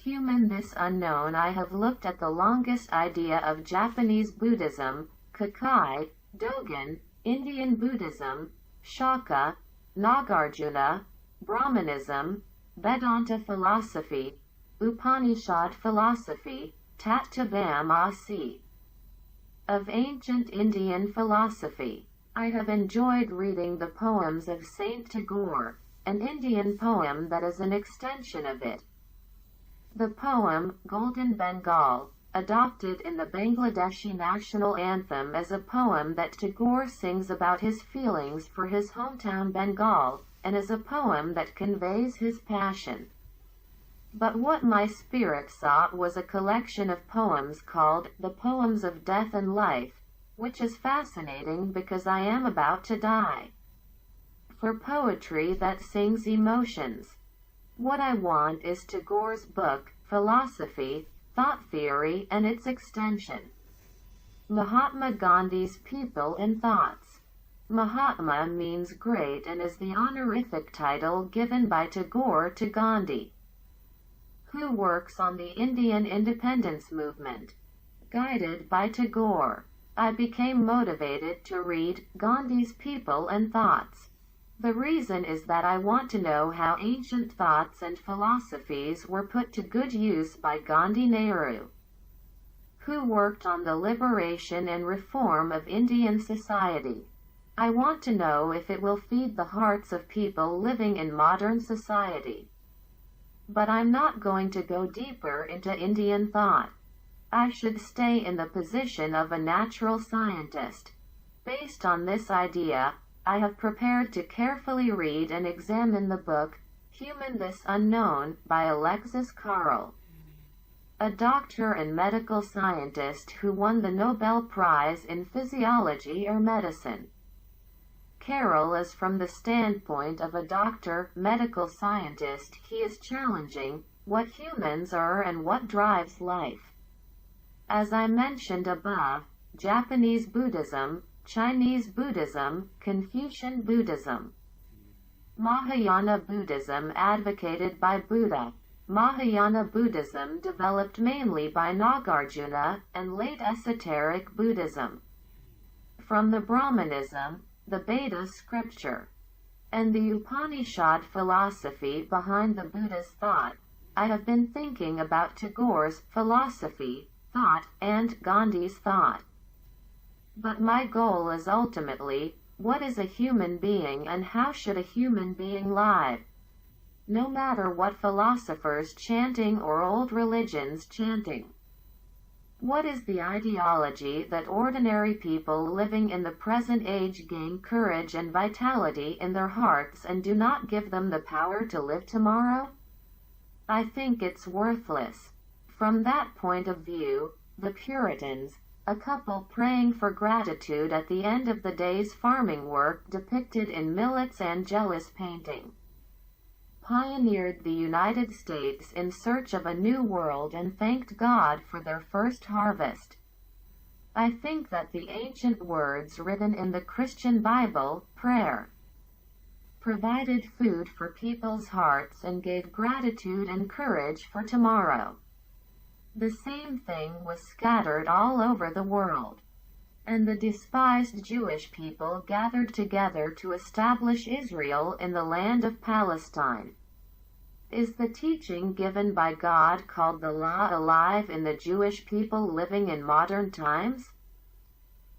Human this unknown. I have looked at the longest idea of Japanese Buddhism, Kukai, Dogen, Indian Buddhism, Shaka, Nagarjuna, Brahmanism, Vedanta philosophy, Upanishad philosophy, Tattvam of ancient Indian philosophy. I have enjoyed reading the poems of Saint Tagore, an Indian poem that is an extension of it. The poem, Golden Bengal, adopted in the Bangladeshi national anthem as a poem that Tagore sings about his feelings for his hometown Bengal, and as a poem that conveys his passion. But what my spirit sought was a collection of poems called The Poems of Death and Life, which is fascinating because I am about to die. For poetry that sings emotions. What I want is Tagore's book, Philosophy, Thought Theory and its extension. Mahatma Gandhi's People and Thoughts. Mahatma means great and is the honorific title given by Tagore to Gandhi, who works on the Indian independence movement. Guided by Tagore, I became motivated to read Gandhi's People and Thoughts. The reason is that I want to know how ancient thoughts and philosophies were put to good use by Gandhi Nehru, who worked on the liberation and reform of Indian society. I want to know if it will feed the hearts of people living in modern society. But I'm not going to go deeper into Indian thought. I should stay in the position of a natural scientist. Based on this idea, I have prepared to carefully read and examine the book, Human This Unknown, by Alexis Carrel, a doctor and medical scientist who won the Nobel Prize in Physiology or Medicine. Carrel is from the standpoint of a doctor, medical scientist. He is challenging what humans are and what drives life. As I mentioned above, Japanese Buddhism, Chinese Buddhism, Confucian Buddhism, Mahayana Buddhism advocated by Buddha. Mahayana Buddhism developed mainly by Nagarjuna, and late esoteric Buddhism. From the Brahmanism, the Veda scripture, and the Upanishad philosophy behind the Buddha's thought, I have been thinking about Tagore's philosophy, thought, and Gandhi's thought. But my goal is ultimately, what is a human being and how should a human being live? No matter what philosophers chanting or old religions chanting. What is the ideology that ordinary people living in the present age gain courage and vitality in their hearts and do not give them the power to live tomorrow? I think it's worthless. From that point of view, the Puritans, a couple praying for gratitude at the end of the day's farming work depicted in Millet's Angelus painting, pioneered the United States in search of a new world and thanked God for their first harvest. I think that the ancient words written in the Christian Bible, prayer, provided food for people's hearts and gave gratitude and courage for tomorrow. The same thing was scattered all over the world, and the despised Jewish people gathered together to establish Israel in the land of Palestine. Is the teaching given by God called the law alive in the Jewish people living in modern times?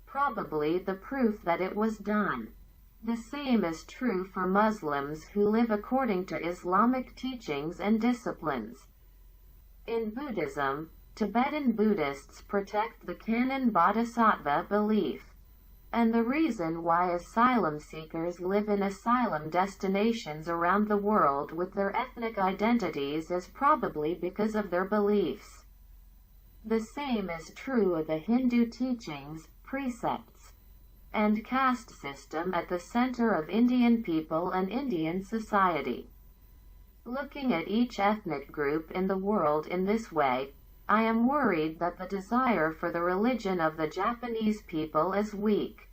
Probably the proof that it was done. The same is true for Muslims who live according to Islamic teachings and disciplines. In Buddhism, Tibetan Buddhists protect the canon bodhisattva belief, and the reason why asylum seekers live in asylum destinations around the world with their ethnic identities is probably because of their beliefs. The same is true of the Hindu teachings, precepts, and caste system at the center of Indian people and Indian society. Looking at each ethnic group in the world in this way, I am worried that the desire for the religion of the Japanese people is weak.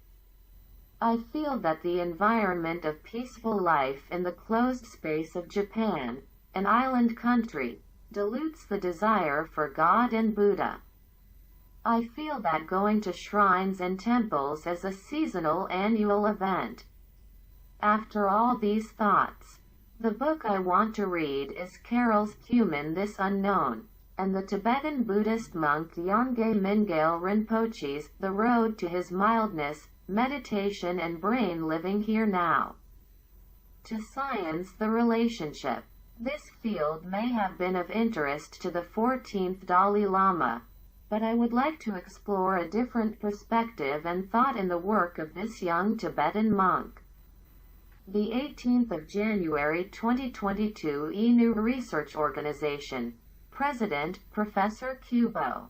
I feel that the environment of peaceful life in the closed space of Japan, an island country, dilutes the desire for God and Buddha. I feel that going to shrines and temples is a seasonal annual event. After all these thoughts, the book I want to read is Carol's Human This Unknown, and the Tibetan Buddhist monk Yongey Mingyel Rinpoche's The Road to His Mildness, Meditation and Brain Living Here Now. To science the relationship. This field may have been of interest to the 14th Dalai Lama, but I would like to explore a different perspective and thought in the work of this young Tibetan monk. The 18th of January 2022 INU Research Organization. President, Professor Kubo.